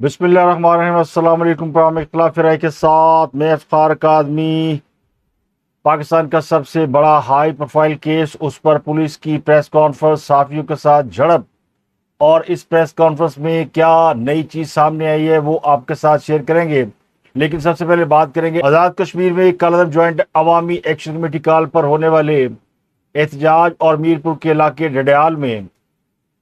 بسم اللہ الرحمن الرحیم۔ السلام علیکم۔ پروگرام اختلاف رائے کے ساتھ میں افتخار اکادمی۔ پاکستان کا سب سے بڑا ہائی پروفائل کیس، اس پر پولیس کی پریس کانفرنس، صحافیوں کے ساتھ جھڑپ، اور اس پریس کانفرنس میں کیا نئی چیز سامنے آئی ہے وہ آپ کے ساتھ شیئر کریں گے۔ لیکن سب سے پہلے بات کریں گے آزاد کشمیر میں کالعدم جوائنٹ عوامی ایکشن کمیٹی کال پر ہونے والے احتجاج اور میرپور کے علاقے ڈڈیال میں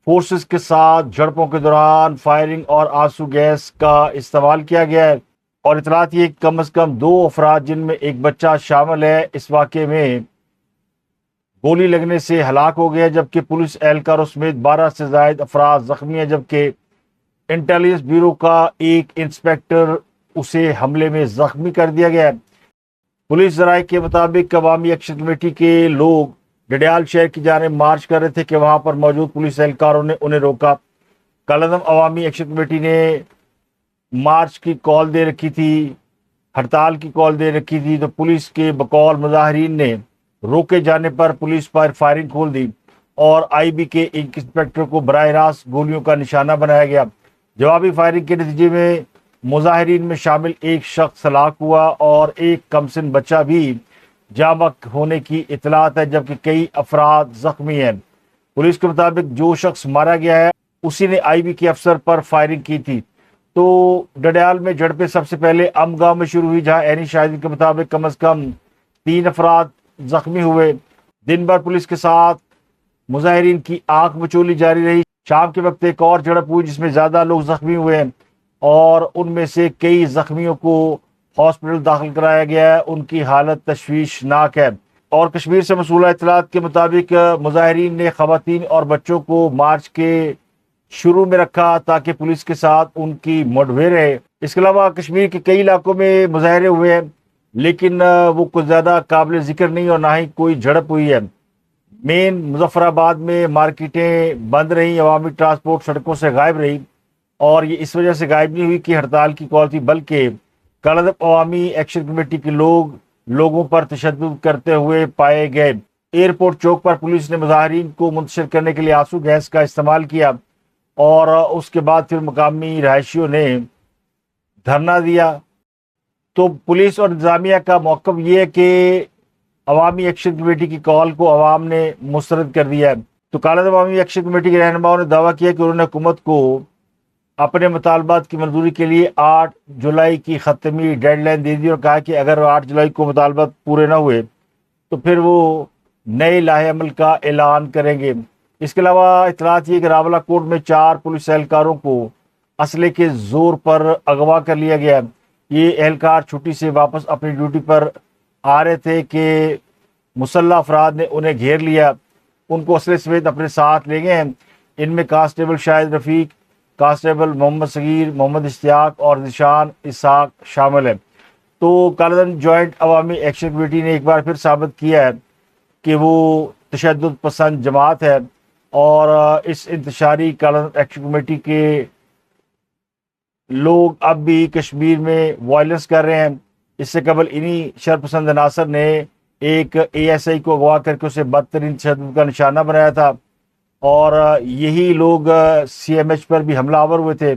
فورسز کے ساتھ جھڑپوں کے دوران فائرنگ اور آنسو گیس کا استعمال کیا گیا ہے، اور اطلاعات یہ کم از کم 2 افراد جن میں ایک بچہ شامل ہے اس واقعے میں گولی لگنے سے ہلاک ہو گیا، جبکہ پولیس اہلکاروں سمیت 12 سے زائد افراد زخمی ہیں، جبکہ انٹیلیجنس بیورو کا ایک انسپکٹر اسے حملے میں زخمی کر دیا گیا ہے۔ پولیس ذرائع کے مطابق عوامی ایکشن کمیٹی کے لوگ ڈڈیال شہر کی جانب مارچ کر رہے تھے کہ وہاں پر موجود پولیس اہلکاروں نے انہیں روکا۔ کالعدم عوامی ایکشن کمیٹی نے مارچ کی کال دے رکھی تھی، ہڑتال کی کال دے رکھی تھی، تو پولیس کے بقول مظاہرین نے روکے جانے پر پولیس پر فائرنگ کھول دی اور آئی بی کے ایک انسپکٹر کو براہ راست گولیوں کا نشانہ بنایا گیا۔ جوابی فائرنگ کے نتیجے میں مظاہرین میں شامل ایک شخص ہلاک ہوا اور ایک کمسن بچہ بھی جاں بحق ہونے کی اطلاعات ہے، جبکہ کئی افراد زخمی ہیں۔ پولیس کے مطابق جو شخص مارا گیا ہے اسی نے آئی بی کے افسر پر فائرنگ کی تھی۔ تو ڈڈیال میں جھڑپیں سب سے پہلے ام گاؤں میں شروع ہوئی، جہاں عینی شاہدین کے مطابق کم از کم 3 افراد زخمی ہوئے۔ دن بھر پولیس کے ساتھ مظاہرین کی آنکھ مچولی جاری رہی۔ شام کے وقت ایک اور جھڑپ ہوئی جس میں زیادہ لوگ زخمی ہوئے ہیں، اور ان میں سے کئی زخمیوں کو ہاسپٹل داخل کرایا گیا ہے، ان کی حالت تشویشناک ہے۔ اور کشمیر سے موصولہ اطلاعات کے مطابق مظاہرین نے خواتین اور بچوں کو مارچ کے شروع میں رکھا تاکہ پولیس کے ساتھ ان کی مڈبھیڑ رہے۔ اس کے علاوہ کشمیر کے کئی علاقوں میں مظاہرے ہوئے ہیں، لیکن وہ کچھ زیادہ قابل ذکر نہیں اور نہ ہی کوئی جھڑپ ہوئی ہے۔ مین مظفر آباد میں مارکیٹیں بند رہیں، عوامی ٹرانسپورٹ سڑکوں سے غائب رہی، اور یہ اس وجہ سے غائب نہیں ہوئی کہ ہڑتال کی کال تھی، بلکہ کالعدم عوامی ایکشن کمیٹی کے لوگوں پر تشدد کرتے ہوئے پائے گئے۔ ایئرپورٹ چوک پر پولیس نے مظاہرین کو منتشر کرنے کے لیے آنسو گیس کا استعمال کیا، اور اس کے بعد پھر مقامی رہائشیوں نے دھرنا دیا۔ تو پولیس اور انتظامیہ کا موقف یہ ہے کہ عوامی ایکشن کمیٹی کی کال کو عوام نے مسترد کر دیا ہے۔ تو کالعدم عوامی ایکشن کمیٹی کے رہنماؤں نے دعویٰ کیا کہ انہوں نے حکومت کو اپنے مطالبات کی منظوری کے لیے 8 جولائی کی ختمی ڈیڈ لائن دے دی، اور کہا کہ اگر 8 جولائی کو مطالبات پورے نہ ہوئے تو پھر وہ نئے لائحہ عمل کا اعلان کریں گے۔ اس کے علاوہ اطلاعات یہ کہ راولہ کوٹ میں 4 پولیس اہلکاروں کو اسلحے کے زور پر اغوا کر لیا گیا۔ یہ اہلکار چھٹی سے واپس اپنی ڈیوٹی پر آ رہے تھے کہ مسلح افراد نے انہیں گھیر لیا، ان کو اسلحے سمیت اپنے ساتھ لے گئے ہیں۔ ان میں کانسٹیبل شاہد رفیق، کانسٹیبل محمد صغیر، محمد اشتیاق اور ذیشان اسحاق شامل ہیں۔ تو کالعدم جوائنٹ عوامی ایکشن کمیٹی نے ایک بار پھر ثابت کیا ہے کہ وہ تشدد پسند جماعت ہے، اور اس انتشاری کالعدم ایکشن کمیٹی کے لوگ اب بھی کشمیر میں وائلنس کر رہے ہیں۔ اس سے قبل انہی شرپسند عناصر نے ایک اے ایس آئی کو اغوا کر کے اسے بدترین تشدد کا نشانہ بنایا تھا، اور یہی لوگ سی ایم ایچ پر بھی حملہ آور ہوئے تھے۔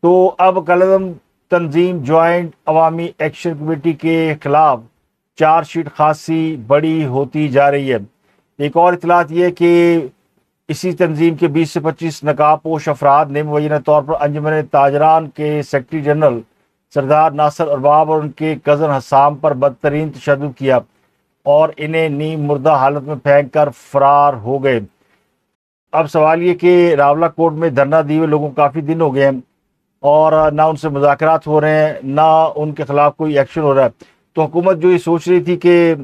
تو اب کالعدم تنظیم جوائنٹ عوامی ایکشن کمیٹی کے خلاف چارج شیٹ خاصی بڑی ہوتی جا رہی ہے۔ ایک اور اطلاعات یہ ہے کہ اسی تنظیم کے 20 سے 25 نقاب پوش افراد نے مبینہ طور پر انجمن تاجران کے سیکرٹری جنرل سردار ناصر ارباب اور ان کے کزن حسام پر بدترین تشدد کیا، اور انہیں نیم مردہ حالت میں پھینک کر فرار ہو گئے۔ اب سوال یہ کہ راولہ کوٹ میں دھرنا دیے ہوئے لوگوں کافی دن ہو گئے ہیں، اور نہ ان سے مذاکرات ہو رہے ہیں، نہ ان کے خلاف کوئی ایکشن ہو رہا ہے۔ تو حکومت جو یہ سوچ رہی تھی کہ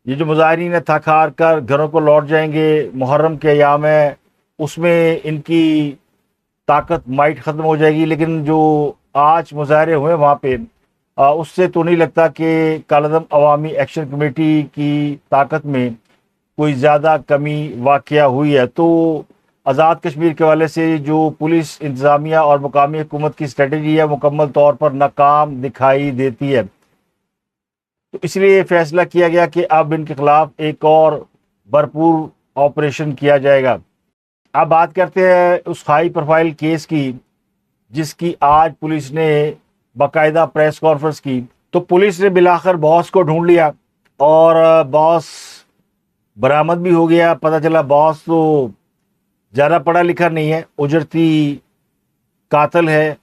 یہ جو مظاہرین ہیں تھک ہار کر گھروں کو لوٹ جائیں گے، محرم کے ایام ہے، اس میں ان کی طاقت مائٹ ختم ہو جائے گی، لیکن جو آج مظاہرے ہوئے وہاں پہ اس سے تو نہیں لگتا کہ کالعدم عوامی ایکشن کمیٹی کی طاقت میں کوئی زیادہ کمی واقعہ ہوئی ہے۔ تو آزاد کشمیر کے حوالے سے جو پولیس انتظامیہ اور مقامی حکومت کی اسٹریٹجی ہے مکمل طور پر ناکام دکھائی دیتی ہے۔ تو اس لیے یہ فیصلہ کیا گیا کہ اب ان کے خلاف ایک اور بھرپور آپریشن کیا جائے گا۔ اب بات کرتے ہیں اس ہائی پروفائل کیس کی جس کی آج پولیس نے باقاعدہ پریس کانفرنس کی. تو پولیس نے بلاخر باس کو ڈھونڈ لیا اور باس برآمد بھی ہو گیا. پتہ چلا باس تو زیادہ پڑھا لکھا نہیں ہے، اجرتی قاتل ہے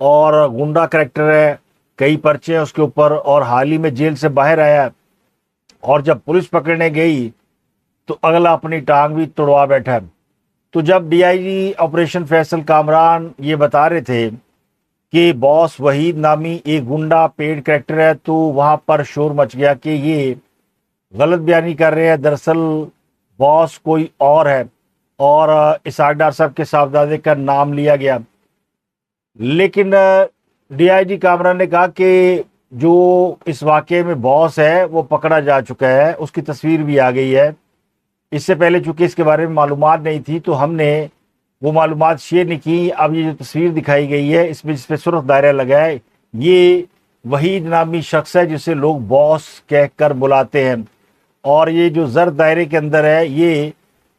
اور گنڈا کریکٹر ہے، کئی پرچے ہیں اس کے اوپر، اور حال ہی میں جیل سے باہر آیا. اور جب پولیس پکڑنے گئی تو اگلا اپنی ٹانگ بھی توڑوا بیٹھا. تو جب D I G operation Faisal Kamran یہ بتا رہے تھے کہ باس وحید نامی ایک گنڈا پیڈ کریکٹر ہے، تو وہاں پر شور مچ گیا کہ یہ غلط بیانی کر رہے ہیں، دراصل باس کوئی اور ہے، اور اسحاق ڈار صاحب کے صاحبزادے کا نام لیا گیا. لیکن ڈی آئی جی کامران نے کہا کہ جو اس واقعے میں باس ہے وہ پکڑا جا چکا ہے، اس کی تصویر بھی آ گئی ہے. اس سے پہلے چونکہ اس کے بارے میں معلومات نہیں تھی تو ہم نے وہ معلومات شیئر نہیں کی. اب یہ جو تصویر دکھائی گئی ہے اس میں جس پہ سرخ دائرہ لگا ہے، یہ وحید نامی شخص ہے جسے لوگ باس کہہ کر بلاتے ہیں، اور یہ جو زرد دائرے کے اندر ہے یہ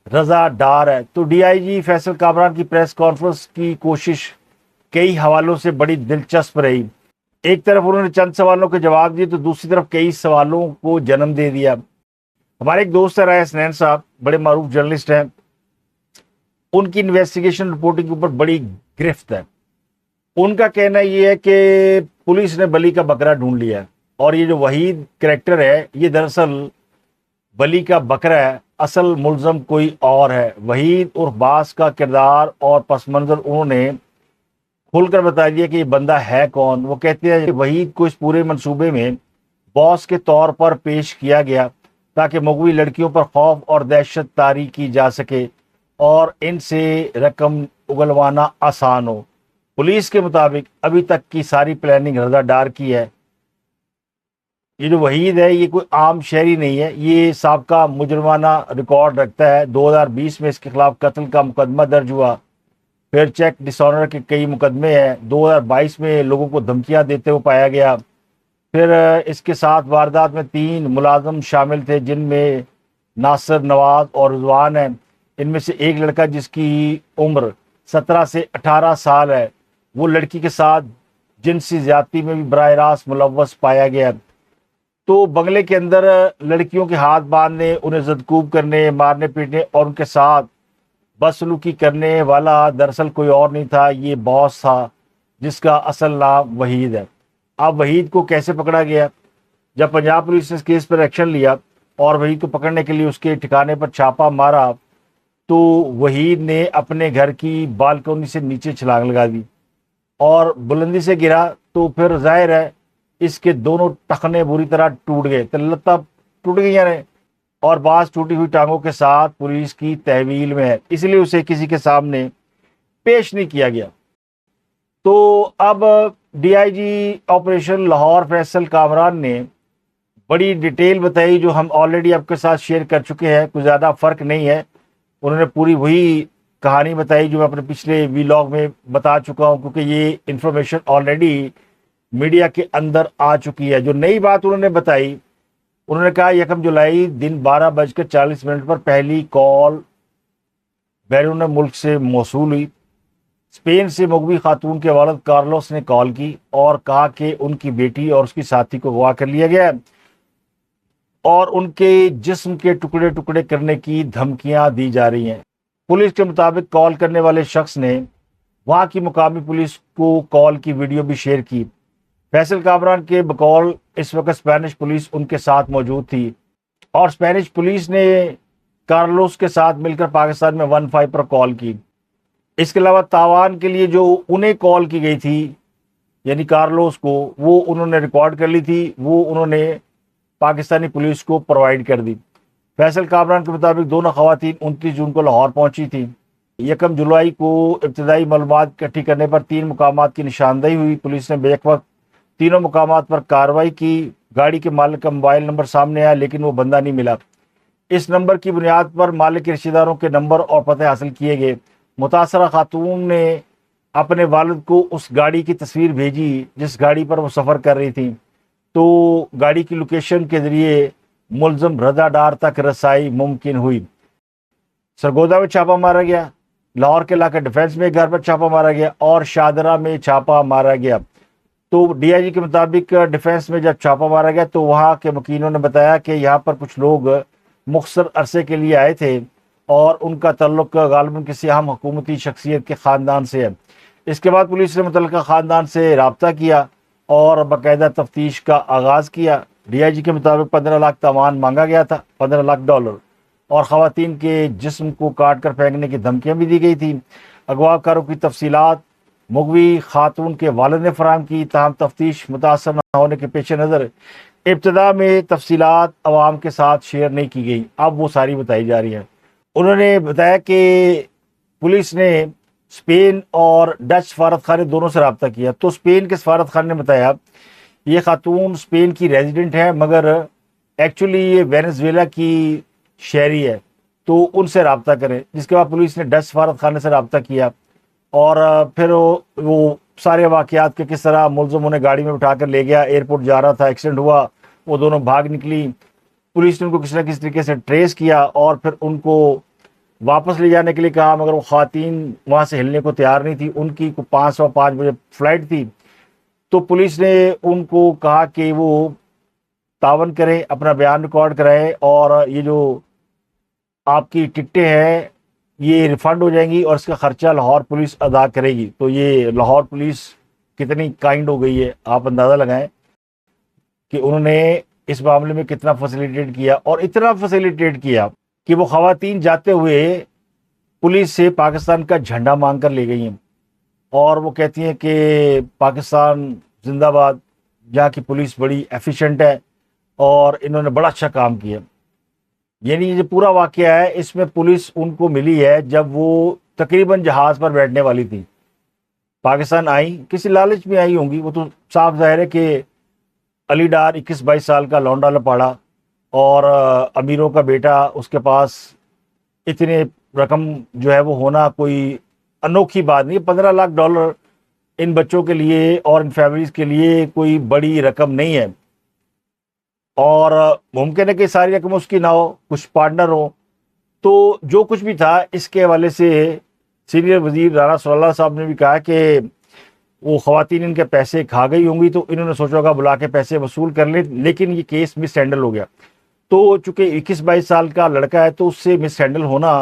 رضا ڈار ہے. تو ڈی آئی جی فیصل کامران کی پریس کانفرنس کی کوشش کئی حوالوں سے بڑی دلچسپ رہی. ایک طرف انہوں نے چند سوالوں کے جواب دیے تو دوسری طرف کئی سوالوں کو جنم دے دیا. ہمارے ایک دوست ہے رائے حسنین صاحب، بڑے معروف جرنلسٹ ہیں، ان کی انویسٹیگیشن رپورٹنگ کے اوپر بڑی گرفت ہے. ان کا کہنا یہ ہے کہ پولیس نے بلی کا بکرا ڈھونڈ لیا ہے، اور یہ جو وحید کریکٹر ہے یہ دراصل بلی کا بکرا ہے، اصل ملزم کوئی اور ہے. وحید عرف باس کا کردار اور پس منظر انہوں نے کھول کر بتا دیا کہ یہ بندہ ہے کون. وہ کہتے ہیں کہ وحید کو اس پورے منصوبے میں باس کے طور پر پیش کیا گیا تاکہ مغوی لڑکیوں پر خوف اور دہشت طاری کی جا سکے اور ان سے رقم اگلوانا آسان ہو. پولیس کے مطابق ابھی تک کی ساری پلاننگ رضا ڈار کی ہے. یہ جو وحید ہے یہ کوئی عام شہری نہیں ہے، یہ سابقہ مجرمانہ ریکارڈ رکھتا ہے. 2020 میں اس کے خلاف قتل کا مقدمہ درج ہوا، پھر چیک ڈس آنر کے کئی مقدمے ہیں. 2022 میں لوگوں کو دھمکیاں دیتے ہوئے پایا گیا. پھر اس کے ساتھ واردات میں 3 ملازم شامل تھے جن میں ناصر، نواز اور رضوان ہیں. ان میں سے ایک لڑکا جس کی عمر 17 سے 18 سال ہے وہ لڑکی کے ساتھ جنسی زیادتی میں بھی براہ راست ملوث پایا گیا. تو بنگلے کے اندر لڑکیوں کے ہاتھ باندھنے، انہیں زدکوب کرنے، مارنے پیٹنے اور ان کے ساتھ بدسلوکی کرنے والا دراصل کوئی اور نہیں تھا، یہ باس تھا جس کا اصل نام وحید ہے. اب وحید کو کیسے پکڑا گیا؟ جب پنجاب پولیس نے اس کیس پر ایکشن لیا اور وحید کو پکڑنے کے لیے اس کے ٹھکانے پر چھاپا مارا تو وحید نے اپنے گھر کی بالکونی سے نیچے چھلانگ لگا دی اور بلندی سے گرا. تو پھر ظاہر ہے اس کے دونوں ٹخنے بری طرح ٹوٹ گئے، لتاں ٹوٹ گئی ہیں اور بعض ٹوٹی ہوئی ٹانگوں کے ساتھ پولیس کی تحویل میں ہے، اس لیے اسے کسی کے سامنے پیش نہیں کیا گیا. تو اب D I G operation Lahore Faisal Kamran نے بڑی ڈیٹیل بتائی جو ہم آلریڈی آپ کے ساتھ شیئر کر چکے ہیں، کوئی زیادہ فرق نہیں ہے. انہوں نے پوری وہی کہانی بتائی جو میں اپنے پچھلے ویلاگ میں بتا چکا ہوں، کیونکہ یہ انفارمیشن آلریڈی میڈیا کے اندر آ چکی ہے. جو نئی بات انہوں نے بتائی، انہوں نے کہا 1 جولائی دن 12:40 پر پہلی کال بیرون ملک سے موصول ہوئی. اسپین سے مغوی خاتون کے والد کارلوس نے کال کی اور کہا کہ ان کی بیٹی اور اس کی ساتھی کو اغوا کر لیا گیا اور ان کے جسم کے ٹکڑے ٹکڑے کرنے کی دھمکیاں دی جا رہی ہیں. پولیس کے مطابق کال کرنے والے شخص نے وہاں کی مقامی پولیس کو کال کی ویڈیو بھی شیئر کی. فیصل کامران کے بقول اس وقت اسپینش پولیس ان کے ساتھ موجود تھی اور اسپینش پولیس نے کارلوس کے ساتھ مل کر پاکستان میں 15 پر کال کی. اس کے علاوہ تاوان کے لیے جو انہیں کال کی گئی تھی یعنی کارلوس کو، وہ انہوں نے ریکارڈ کر لی تھی، وہ انہوں نے پاکستانی پولیس کو پرووائڈ کر دی. فیصل کامران کے مطابق دونوں خواتین 29 جون کو لاہور پہنچی تھیں. 1 جولائی کو ابتدائی معلومات اکٹھی کرنے پر 3 مقامات کی نشاندہی ہوئی. پولیس نے بیک وقت تینوں مقامات پر کارروائی کی. گاڑی کے مالک کا موبائل نمبر سامنے آیا لیکن وہ بندہ نہیں ملا. اس نمبر کی بنیاد پر مالک کے رشتہ داروں کے نمبر اور پتے حاصل کیے گئے. متاثرہ خاتون نے اپنے والد کو اس گاڑی کی تصویر بھیجی جس گاڑی پر وہ سفر کر رہی تھی، تو گاڑی کی لوکیشن کے ذریعے ملزم رضا ڈار تک رسائی ممکن ہوئی. سرگودا میں چھاپا مارا گیا لاہور کے علاقے ڈیفینس میں گھر پر چھاپا مارا گیا اور شاہدرہ میں چھاپا مارا گیا۔ تو ڈی آئی جی کے مطابق ڈیفینس میں جب چھاپا مارا گیا تو وہاں کے مکینوں نے بتایا کہ یہاں پر کچھ لوگ مختصر عرصے کے لیے آئے تھے اور ان کا تعلق غالباً کسی اہم حکومتی شخصیت کے خاندان سے ہے۔ اس کے بعد پولیس نے متعلقہ خاندان سے رابطہ کیا اور باقاعدہ تفتیش کا آغاز کیا۔ ڈی آئی جی کے مطابق 15 لاکھ تاوان مانگا گیا تھا، $15 لاکھ، اور خواتین کے جسم کو کاٹ کر پھینکنے کی دھمکیاں بھی دی گئی تھیں۔ اغوا کاروں کی تفصیلات مغوی خاتون کے والد نے فراہم کی، تاہم تفتیش متاثر نہ ہونے کے پیش نظر ابتدا میں تفصیلات عوام کے ساتھ شیئر نہیں کی گئی، اب وہ ساری بتائی جا رہی ہیں۔ انہوں نے بتایا کہ پولیس نے اسپین اور ڈچ سفارت خانے دونوں سے رابطہ کیا، تو اسپین کے سفارت خانے نے بتایا یہ خاتون اسپین کی ریزیڈنٹ ہے مگر ایکچولی یہ وینزویلا کی شہری ہے، تو ان سے رابطہ کریں۔ جس کے بعد پولیس نے ڈچ سفارت خانے سے رابطہ کیا اور پھر وہ سارے واقعات کے کس طرح ملزم انہیں گاڑی میں اٹھا کر لے گیا، ایئرپورٹ جا رہا تھا، ایکسیڈنٹ ہوا، وہ دونوں بھاگ نکلی، پولیس نے ان کو کسی نہ کسی طریقے سے ٹریس کیا اور پھر ان کو واپس لے جانے کے لیے کہا، مگر وہ خواتین وہاں سے ہلنے کو تیار نہیں تھی، ان کی 5:05 بجے فلائٹ تھی۔ تو پولیس نے ان کو کہا کہ وہ تعاون کریں، اپنا بیان ریکارڈ کرائیں اور یہ جو آپ کی ٹکٹیں ہیں یہ ریفنڈ ہو جائیں گی اور اس کا خرچہ لاہور پولیس ادا کرے گی۔ تو یہ لاہور پولیس کتنی کائنڈ ہو گئی ہے، آپ اندازہ لگائیں کہ انہوں نے اس معاملے میں کتنا فیسیلیٹیٹ کیا، اور اتنا فیسیلیٹیٹ کیا کہ وہ خواتین جاتے ہوئے پولیس سے پاکستان کا جھنڈا مانگ کر لے گئی ہیں اور وہ کہتی ہیں کہ پاکستان زندہ باد، جہاں کی پولیس بڑی ایفیشینٹ ہے اور انہوں نے بڑا اچھا کام کیا۔ یعنی یہ جو پورا واقعہ ہے اس میں پولیس ان کو ملی ہے جب وہ تقریباً جہاز پر بیٹھنے والی تھی، پاکستان آئی، کسی لالچ میں آئی ہوں گی، وہ تو صاف ظاہر ہے کہ علی ڈار 21-22 سال کا لونڈا لپاڑا اور امیروں کا بیٹا، اس کے پاس اتنے رقم جو ہے وہ ہونا کوئی انوکھی بات نہیں۔ $15 لاکھ ان بچوں کے لیے اور ان فیملیز کے لیے کوئی بڑی رقم نہیں ہے، اور ممکن ہے کہ ساری رقم اس کی نہ ہو، کچھ پارٹنر ہو۔ تو جو کچھ بھی تھا اس کے حوالے سے سینئر وزیر رانا صلی اللہ صاحب نے بھی کہا کہ وہ خواتین ان کے پیسے کھا گئی ہوں گی تو انہوں نے سوچا ہوگا بلا کے پیسے وصول کر لیں، لیکن یہ کیس مس ہینڈل ہو گیا۔ تو چونکہ 21-22 سال کا لڑکا ہے تو اس سے مس ہینڈل ہونا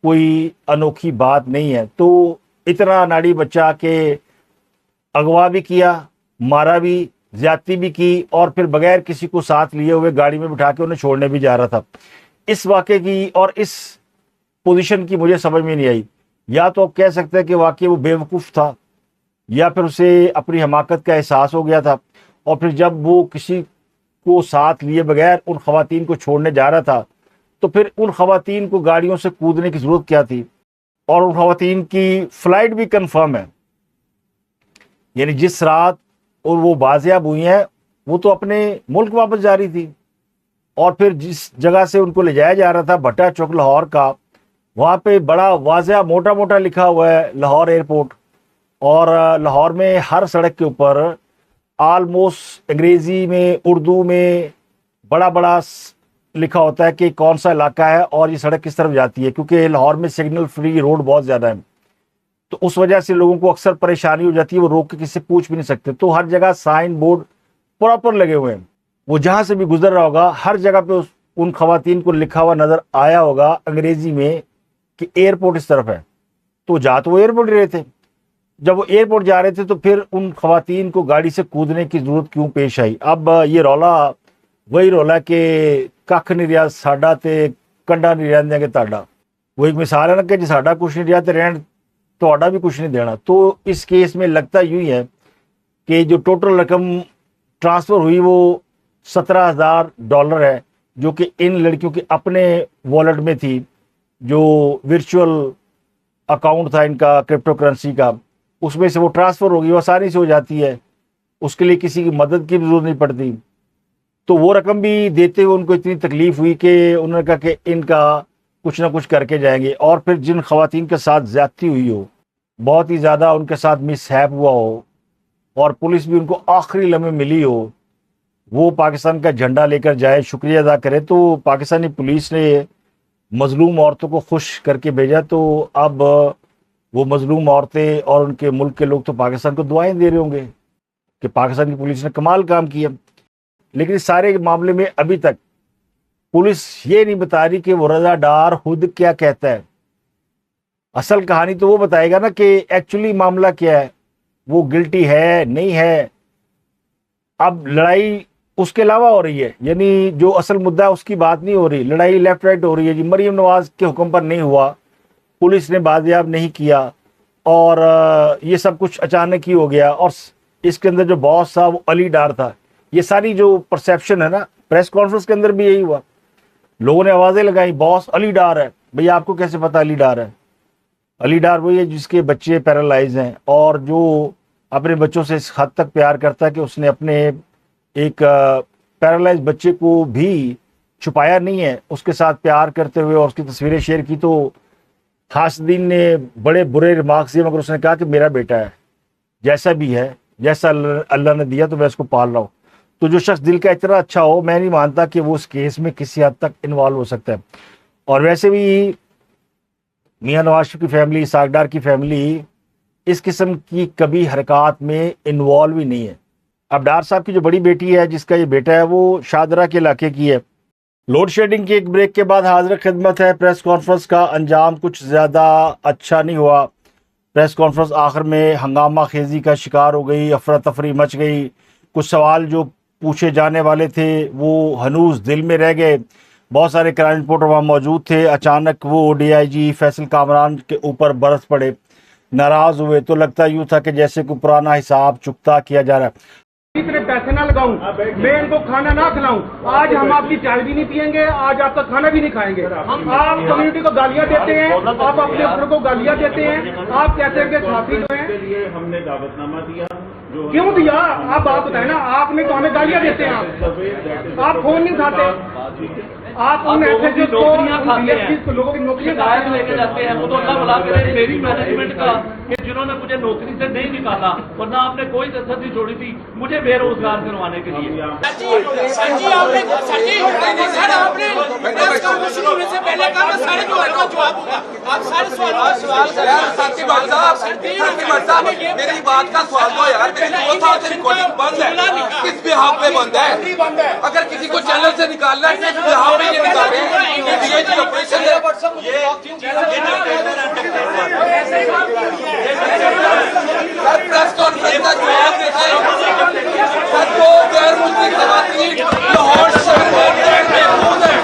کوئی انوکھی بات نہیں ہے۔ تو اتنا ناڑی بچہ کہ اغوا بھی کیا، مارا بھی، زیادتی بھی کی، اور پھر بغیر کسی کو ساتھ لیے ہوئے گاڑی میں بٹھا کے انہیں چھوڑنے بھی جا رہا تھا۔ اس واقعے کی اور اس پوزیشن کی مجھے سمجھ میں نہیں آئی، یا تو آپ کہہ سکتے ہیں کہ واقعی وہ بے وقوف تھا یا پھر اسے اپنی حماقت کا احساس ہو گیا تھا، اور پھر جب وہ کسی کو ساتھ لیے بغیر ان خواتین کو چھوڑنے جا رہا تھا تو پھر ان خواتین کو گاڑیوں سے کودنے کی ضرورت کیا تھی؟ اور ان خواتین کی فلائٹ بھی کنفرم ہے، یعنی جس رات اور وہ بازیاب ہوئی ہیں وہ تو اپنے ملک واپس جا رہی تھی، اور پھر جس جگہ سے ان کو لے جایا جا رہا تھا بھٹا چوک لاہور کا، وہاں پہ بڑا واضح موٹا موٹا لکھا ہوا ہے لاہور ایئرپورٹ، اور لاہور میں ہر سڑک کے اوپر آلموسٹ انگریزی میں اردو میں بڑا بڑا لکھا ہوتا ہے کہ کون سا علاقہ ہے اور یہ سڑک کس طرف جاتی ہے، کیونکہ لاہور میں سگنل فری روڈ بہت زیادہ ہے، تو اس وجہ سے لوگوں کو اکثر پریشانی ہو جاتی ہے، وہ روک کے کسی سے پوچھ بھی نہیں سکتے۔ تو ہر جگہ سائن بورڈ پراپر لگے ہوئے ہیں، وہ جہاں سے بھی گزر رہا ہوگا ہر جگہ پہ ان خواتین کو لکھا ہوا نظر آیا ہوگا انگریزی میں کہ ایئرپورٹ اس طرف ہے، تو جا تو وہ ایئرپورٹ رہے تھے۔ جب وہ ایئرپورٹ جا رہے تھے تو پھر ان خواتین کو گاڑی سے کودنے کی ضرورت کیوں پیش آئی؟ اب یہ رولا وہی رولا کہ کھ نہیں رہا ساڈا تے کنڈا نہیں رہندے کہ تاڈا، وہ ایک مثال ہے نا کہ جی ساڈا کچھ نہیں رہا تے رہن تہاڈا بھی کچھ نہیں دینا۔ تو اس کیس میں لگتا یوں ہی ہے کہ جو ٹوٹل رقم ٹرانسفر ہوئی وہ $17,000 ہے، جو کہ ان لڑکیوں کے اپنے والیٹ میں تھی، جو ورچوئل اکاؤنٹ تھا ان کا کرپٹو کرنسی کا، اس میں سے وہ ٹرانسفر ہوگی، وہ آسانی سے ہو جاتی ہے، اس کے لیے کسی کی مدد کی بھی ضرورت نہیں پڑتی۔ تو وہ رقم بھی دیتے ہوئے ان کو اتنی تکلیف ہوئی کہ انہوں نے کہا کہ ان کا کچھ نہ کچھ کر کے جائیں گے، اور پھر جن خواتین کے ساتھ زیادتی ہوئی ہو، بہت ہی زیادہ ان کے ساتھ مس ہیپ ہوا ہو، اور پولیس بھی ان کو آخری لمحے ملی ہو، وہ پاکستان کا جھنڈا لے کر جائے، شکریہ ادا کرے، تو پاکستانی پولیس نے مظلوم عورتوں کو خوش کر کے بھیجا۔ تو اب وہ مظلوم عورتیں اور ان کے ملک کے لوگ تو پاکستان کو دعائیں دے رہے ہوں گے کہ پاکستان کی پولیس نے کمال کام کیا. لیکن اس سارے معاملے میں ابھی تک پولیس یہ نہیں بتا رہی کہ وہ رضا ڈار خود کیا کہتا ہے. اصل کہانی تو وہ بتائے گا نا کہ ایکچولی معاملہ کیا ہے, وہ گلٹی ہے نہیں ہے. اب لڑائی اس کے علاوہ ہو رہی ہے, یعنی جو اصل مدعا ہے اس کی بات نہیں ہو رہی, لڑائی لیفٹ رائٹ ہو رہی ہے. جی مریم نواز کے حکم پر نہیں ہوا, پولیس نے بازیاب نہیں کیا, اور یہ سب کچھ اچانک ہی ہو گیا. اور اس کے اندر جو باس تھا وہ علی ڈار تھا. یہ ساری جو پرسیپشن ہے نا, پریس کانفرنس کے اندر بھی یہی ہوا, لوگوں نے آوازیں لگائی باس علی ڈار ہے. بھئی آپ کو کیسے پتا علی ڈار ہے؟ علی ڈار وہی ہے جس کے بچے پیرالائز ہیں اور جو اپنے بچوں سے اس حد تک پیار کرتا ہے کہ اس نے اپنے ایک پیرالائز بچے کو بھی چھپایا نہیں ہے, اس کے ساتھ پیار کرتے ہوئے اور اس کی تصویریں شیئر کی. تو حاسدین نے بڑے برے ریمارکس دیے, مگر اس نے کہا کہ میرا بیٹا ہے, جیسا بھی ہے, جیسا اللہ نے دیا تو میں اس کو پال رہا ہوں. تو جو شخص دل کا اتنا اچھا ہو, میں نہیں مانتا کہ وہ اس کیس میں کسی حد تک انوالو ہو سکتا ہے. اور ویسے بھی میاں نواز شریف کی فیملی, اسحاق ڈار کی فیملی اس قسم کی کبھی حرکات میں انوالو ہی نہیں ہے. اب ڈار صاحب کی جو بڑی بیٹی ہے جس کا یہ بیٹا ہے وہ شاہدرہ کے علاقے کی ہے. لوڈ شیڈنگ کے ایک بریک کے بعد حاضر خدمت ہے. پریس کانفرنس کا انجام کچھ زیادہ اچھا نہیں ہوا. پریس کانفرنس آخر میں ہنگامہ خیزی کا شکار ہو گئی, افراتفری مچ گئی. کچھ سوال جو پوچھے جانے والے تھے وہ ہنوز دل میں رہ گئے. بہت سارے کرائم رپورٹر وہاں موجود تھے. اچانک وہ ڈی آئی جی فیصل کامران کے اوپر برس پڑے, ناراض ہوئے. تو لگتا یوں تھا کہ جیسے کوئی پرانا حساب چکتا کیا جا رہا ہے. اتنے پیسے نہ لگاؤں, میں ان کو کھانا نہ کھلاؤں. آج ہم آپ کی چائے بھی نہیں پیئیں گے, آج آپ کا کھانا بھی نہیں کھائیں گے. آپ کمیونٹی کو گالیاں دیتے ہیں, آپ اپنے افسروں کو گالیاں دیتے ہیں. آپ کہتے ہیں کہ صحافی جو ہیں ہم نے دعوت نامہ دیا. کیوں دیا؟ آپ بات بتائیں نا. آپ نے تو ہمیں گالیاں دیتے ہیں, آپ فون نہیں اٹھاتے, آپ ان ایسے لوگوں کی نوکریاں لے کے جاتے ہیں. وہ تو اللہ بلا کرے میری مینجمنٹ کا کہ جنہوں نے مجھے نوکری سے نہیں نکالا, ورنہ آپ نے کوئی کسر نہیں چھوڑی تھی مجھے بے روزگار کروانے کے لیے. میری بات کا سوال دو یار, ریکارڈنگ بند ہے, کس بھی ہاتھ میں بند ہے. اگر کسی کو چینل سے نکالنا ہے کس بھی ہاتھ میں یہ نکالیں. آپریشن پریس کانفرنس کا جواب دیتے سر کو غیر ملکی خواتین لاہور شہر میں محفوظ ہیں.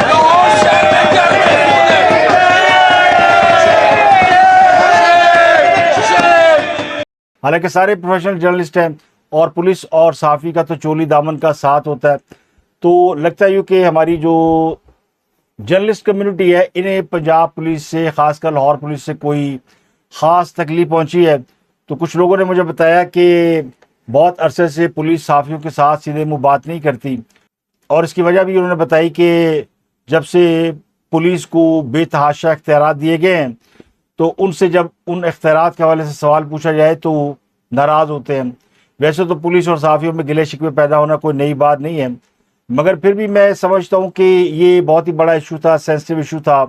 لاہور شہر میں غیر محفوظ ہیں. حالانکہ سارے پروفیشنل جرنلسٹ ہیں اور پولیس اور صحافی کا تو چولی دامن کا ساتھ ہوتا ہے. تو لگتا ہے یوں کہ ہماری جو جرنلسٹ کمیونٹی ہے انہیں پنجاب پولیس سے, خاص کر لاہور پولیس سے کوئی خاص تکلیف پہنچی ہے. تو کچھ لوگوں نے مجھے بتایا کہ بہت عرصے سے پولیس صحافیوں کے ساتھ سیدھے منہ بات نہیں کرتی, اور اس کی وجہ بھی انہوں نے بتائی کہ جب سے پولیس کو بے تحاشا اختیارات دیے گئے ہیں تو ان سے جب ان اختیارات کے حوالے سے سوال پوچھا جائے تو ناراض ہوتے ہیں. ویسے تو پولیس اور صحافیوں میں گلے شکوے پیدا ہونا کوئی نئی بات نہیں ہے, مگر پھر بھی میں سمجھتا ہوں کہ یہ بہت ہی بڑا ایشو تھا, سینسٹیو ایشو تھا.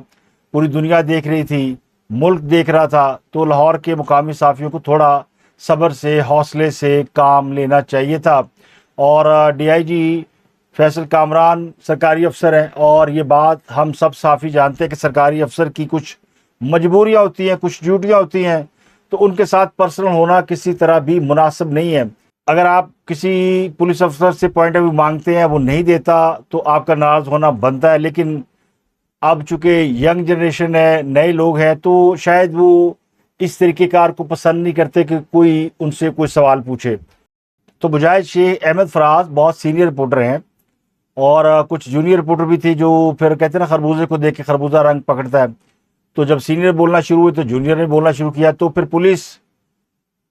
پوری دنیا دیکھ رہی تھی, ملک دیکھ رہا تھا. تو لاہور کے مقامی صحافیوں کو تھوڑا صبر سے, حوصلے سے کام لینا چاہیے تھا. اور ڈی آئی جی فیصل کامران سرکاری افسر ہیں, اور یہ بات ہم سب صحافی جانتے ہیں کہ سرکاری افسر کی کچھ مجبوریاں ہوتی ہیں, کچھ ڈیوٹیاں ہوتی ہیں, تو ان کے ساتھ پرسنل ہونا کسی طرح بھی مناسب نہیں ہے. اگر آپ کسی پولیس افسر سے پوائنٹ آف ویو مانگتے ہیں, وہ نہیں دیتا تو آپ کا ناراض ہونا بنتا ہے. لیکن اب چونکہ ینگ جنریشن ہے, نئے لوگ ہیں, تو شاید وہ اس طریقے کار کو پسند نہیں کرتے کہ کوئی ان سے کوئی سوال پوچھے. تو بجائے شیخ احمد فراز بہت سینئر رپورٹر ہیں, اور کچھ جونیئر رپورٹر بھی تھی جو پھر کہتے ہیں نا خربوزے کو دیکھ کے خربوزہ رنگ پکڑتا ہے. تو جب سینئر بولنا شروع ہوئے تو جونیئر نے بولنا شروع کیا. تو پھر پولیس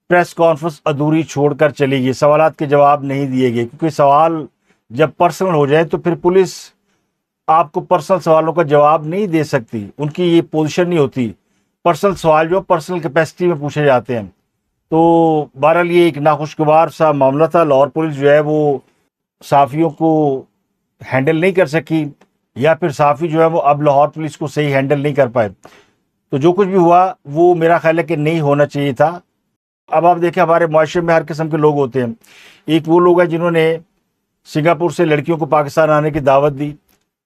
پریس کانفرنس ادھوری چھوڑ کر چلی گئی, سوالات کے جواب نہیں دیے گئے, کیونکہ سوال جب پرسنل ہو جائے تو پھر پولیس آپ کو پرسنل سوالوں کا جواب نہیں دے سکتی. ان کی یہ پوزیشن نہیں ہوتی. پرسنل سوال جو پرسنل کیپیسٹی میں پوچھے جاتے ہیں. تو بہرحال یہ ایک ناخوشگوار سا معاملہ تھا. لاہور پولیس جو ہے وہ صحافیوں کو ہینڈل نہیں کر سکی, یا پھر صحافی جو ہے وہ اب لاہور پولیس کو صحیح ہینڈل نہیں کر پائے. تو جو کچھ بھی ہوا وہ میرا خیال ہے کہ نہیں ہونا چاہیے تھا. اب آپ دیکھیں ہمارے معاشرے میں ہر قسم کے لوگ ہوتے ہیں. ایک وہ لوگ ہیں جنہوں نے سنگاپور سے لڑکیوں کو پاکستان آنے کی دعوت دی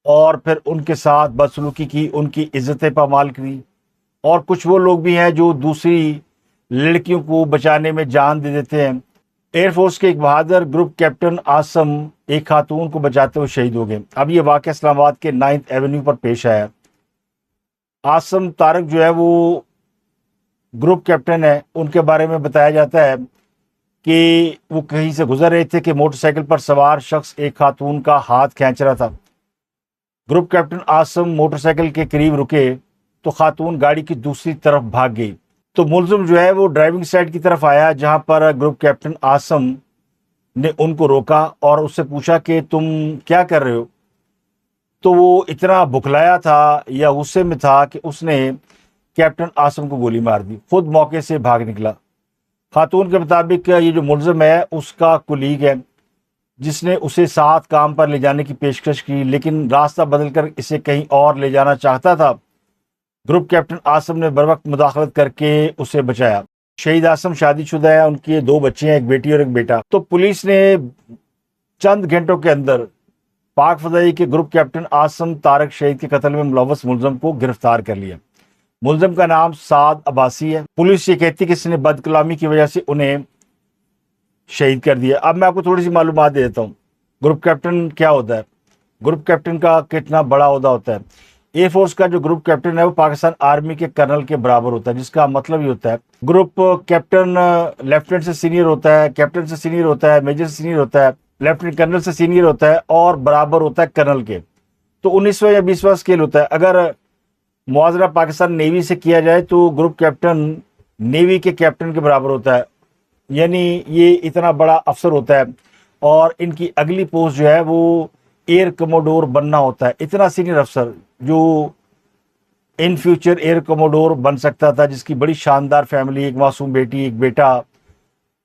اور پھر ان کے ساتھ بدسلوکی کی, ان کی عزتیں پامال کی. اور کچھ وہ لوگ بھی ہیں جو دوسری لڑکیوں کو بچانے میں جان دے دیتے ہیں. ایئر فورس کے ایک بہادر گروپ کیپٹن عاصم ایک خاتون کو بچاتے ہوئے شہید ہو گئے. اب یہ واقعہ اسلام آباد کے 9th ایونیو پر پیش آیا. عاصم طارق جو ہے وہ گروپ کیپٹن ہے. ان کے بارے میں بتایا جاتا ہے کہ وہ کہیں سے گزر رہے تھے کہ موٹر سائیکل پر سوار شخص ایک خاتون کا ہاتھ کھینچ رہا تھا. Group captain Asim motor cycle کے قریب رکے تو خاتون گاڑی کی دوسری طرف بھاگ گئی. تو ملزم جو ہے وہ ڈرائیونگ سائڈ کی طرف آیا جہاں پر گروپ کیپٹن عاصم نے ان کو روکا اور اس سے پوچھا کہ تم کیا کر رہے ہو. تو وہ اتنا بکھلایا تھا یا غصے میں تھا کہ اس نے کیپٹن عاصم کو گولی مار دی, خود موقع سے بھاگ نکلا. خاتون کے مطابق یہ جو ملزم ہے اس کا کولیگ ہے جس نے اسے ساتھ کام پر لے جانے کی پیشکش کی, لیکن راستہ بدل کر اسے کہیں اور لے جانا چاہتا تھا. گروپ کیپٹن عاصم نے بروقت مداخلت کر کے اسے بچایا. شہید عاصم شادی شدہ ہے, ان کے 2 بچے ہیں, ایک بیٹی اور ایک بیٹا. تو پولیس نے چند گھنٹوں کے اندر پاک فضائی کے گروپ کیپٹن عاصم طارق شہید کے قتل میں ملوث ملزم کو گرفتار کر لیا. ملزم کا نام سعد عباسی ہے. پولیس یہ کہتی کہ اس نے بد کلامی کی وجہ سے انہیں شہید کر دیا. اب میں آپ کو تھوڑی سی معلومات دے دیتا ہوں. گروپ کیپٹن کیا ہوتا ہے, گروپ کیپٹن کا کتنا بڑا عہدہ ہوتا ہے. ایئر فورس کا جو گروپ کیپٹن ہے وہ پاکستان آرمی کے کرنل کے برابر ہوتا ہے, جس کا مطلب یہ ہوتا ہے گروپ کیپٹن لیفٹیننٹ سے سینئر ہوتا ہے, کیپٹن سے سینئر ہوتا ہے, میجر سے سینئر ہوتا ہے, لیفٹیننٹ کرنل سے سینئر ہوتا ہے اور برابر ہوتا ہے کرنل کے. تو 19واں یا 20واں اسکیل ہوتا ہے. اگر موازنہ پاکستان نیوی سے کیا جائے تو گروپ کیپٹن نیوی کے کیپٹن کے برابر ہوتا ہے, یعنی یہ اتنا بڑا افسر ہوتا ہے. اور ان کی اگلی پوسٹ جو ہے وہ ایئر کموڈور بننا ہوتا ہے. اتنا سینئر افسر جو ان فیوچر ایئر کموڈور بن سکتا تھا, جس کی بڑی شاندار فیملی, ایک معصوم بیٹی, ایک بیٹا,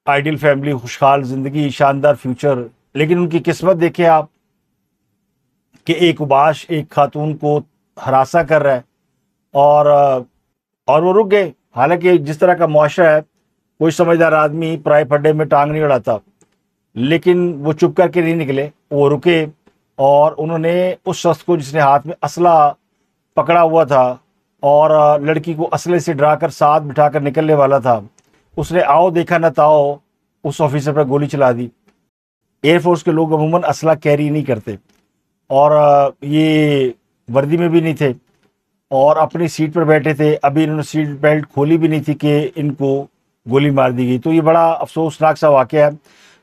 آئیڈیل فیملی, خوشحال زندگی, شاندار فیوچر. لیکن ان کی قسمت دیکھیں آپ کہ ایک اوباش ایک خاتون کو ہراساں کر رہا ہے اور وہ رک گئے. حالانکہ جس طرح کا معاشرہ ہے کوئی سمجھدار آدمی پرائے پھڈے میں ٹانگ نہیں اڑاتا, لیکن وہ چپ کر کے نہیں نکلے, وہ رکے اور انہوں نے اس شخص کو جس نے ہاتھ میں اسلحہ پکڑا ہوا تھا اور لڑکی کو اسلحے سے ڈرا کر ساتھ بٹھا کر نکلنے والا تھا, اس نے آؤ دیکھا نہ تاؤ اس آفیسر پر گولی چلا دی. ایئر فورس کے لوگ عموماً اسلحہ کیری نہیں کرتے اور یہ وردی میں بھی نہیں تھے اور اپنی سیٹ پر بیٹھے تھے. ابھی انہوں نے سیٹ بیلٹ کھولی بھی نہیں تھی کہ ان کو گولی مار دی گئی. تو یہ بڑا افسوسناک سا واقعہ ہے.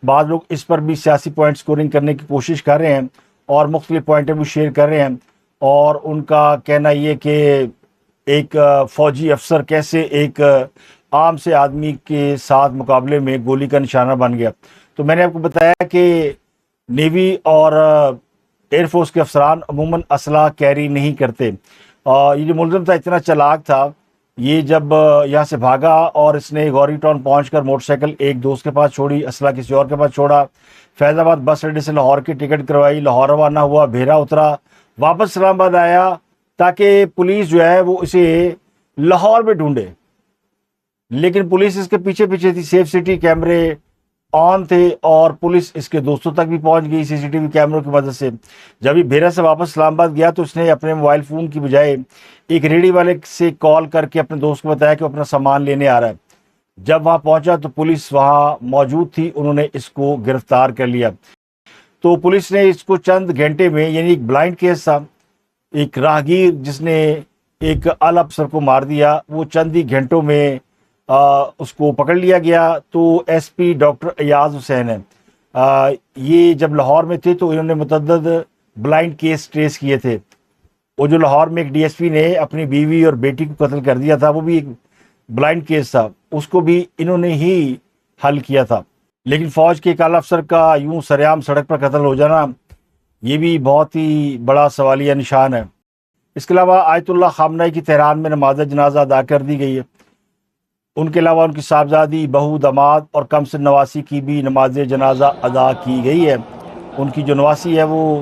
بعض لوگ اس پر بھی سیاسی پوائنٹ سکورنگ کرنے کی کوشش کر رہے ہیں اور مختلف پوائنٹ بھی شیئر کر رہے ہیں, اور ان کا کہنا یہ کہ ایک فوجی افسر کیسے ایک عام سے آدمی کے ساتھ مقابلے میں گولی کا نشانہ بن گیا. تو میں نے آپ کو بتایا کہ نیوی اور ایئر فورس کے افسران عموماً اسلحہ کیری نہیں کرتے. یہ جو ملزم تھا اتنا چالاک تھا, یہ جب یہاں سے بھاگا اور اس نے گوری ٹاؤن پہنچ کر موٹر سائیکل ایک دوست کے پاس چھوڑی, اسلحہ کسی اور کے پاس چھوڑا, فیض آباد بس اڈے سے لاہور کی ٹکٹ کروائی, لاہور روانہ ہوا, بھیرا اترا, واپس اسلام آباد آیا تاکہ پولیس جو ہے وہ اسے لاہور میں ڈھونڈے. لیکن پولیس اس کے پیچھے پیچھے تھی, سیف سٹی کیمرے آن تھے اور پولیس اس کے دوستوں تک بھی پہنچ گئی سی سی ٹی وی کیمروں کی مدد سے. جب یہ بھیرا سے واپس اسلام آباد گیا تو اس نے اپنے موبائل فون کی بجائے ایک ریڑھی والے سے کال کر کے اپنے دوست کو بتایا کہ وہ اپنا سامان لینے آ رہا ہے. جب وہاں پہنچا تو پولیس وہاں موجود تھی, انہوں نے اس کو گرفتار کر لیا. تو پولیس نے اس کو چند گھنٹے میں, یعنی ایک بلائنڈ کیس تھا, ایک راہگیر جس نے ایک اعلی افسر کو مار دیا, وہ چند ہی گھنٹوں میں اس کو پکڑ لیا گیا. تو ایس پی ڈاکٹر ایاز حسین ہے, یہ جب لاہور میں تھے تو انہوں نے متعدد بلائنڈ کیس ٹریس کیے تھے. وہ جو لاہور میں ایک ڈی ایس پی نے اپنی بیوی اور بیٹی کو قتل کر دیا تھا, وہ بھی ایک بلائنڈ کیس تھا, اس کو بھی انہوں نے ہی حل کیا تھا. لیکن فوج کے ایک اعلیٰ افسر کا یوں سریعام سڑک پر قتل ہو جانا یہ بھی بہت ہی بڑا سوالیہ نشان ہے. اس کے علاوہ آیت اللہ خامنہئی کی تہران میں نماز جنازہ ادا کر دی گئی ہے. ان کے علاوہ ان کی صاحبزادی, بہو, داماد اور کم سن نواسی کی بھی نماز جنازہ ادا کی گئی ہے. ان کی جو نواسی ہے وہ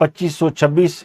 2526,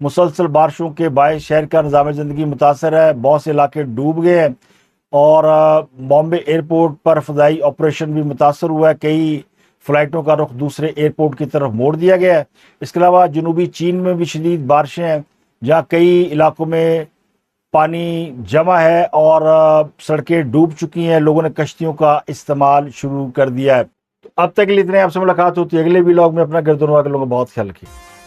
مسلسل بارشوں کے باعث شہر کا نظام زندگی متاثر ہے، بہت سے علاقے ڈوب گئے ہیں اور بامبے ایئرپورٹ پر فضائی آپریشن بھی متاثر ہوا ہے، کئی فلائٹوں کا رخ دوسرے ایئرپورٹ کی طرف موڑ دیا گیا ہے۔ اس کے علاوہ جنوبی چین میں بھی شدید بارشیں ہیں جہاں کئی علاقوں میں پانی جمع ہے اور سڑکیں ڈوب چکی ہیں، لوگوں نے کشتیوں کا استعمال شروع کر دیا ہے۔ اب تک کے لیے اتنے، آپ سے ملاقات ہوتی ہے اگلے ولاگ میں۔ اپنا گردنوا کے لوگوں کا بہت خیال رکھیے۔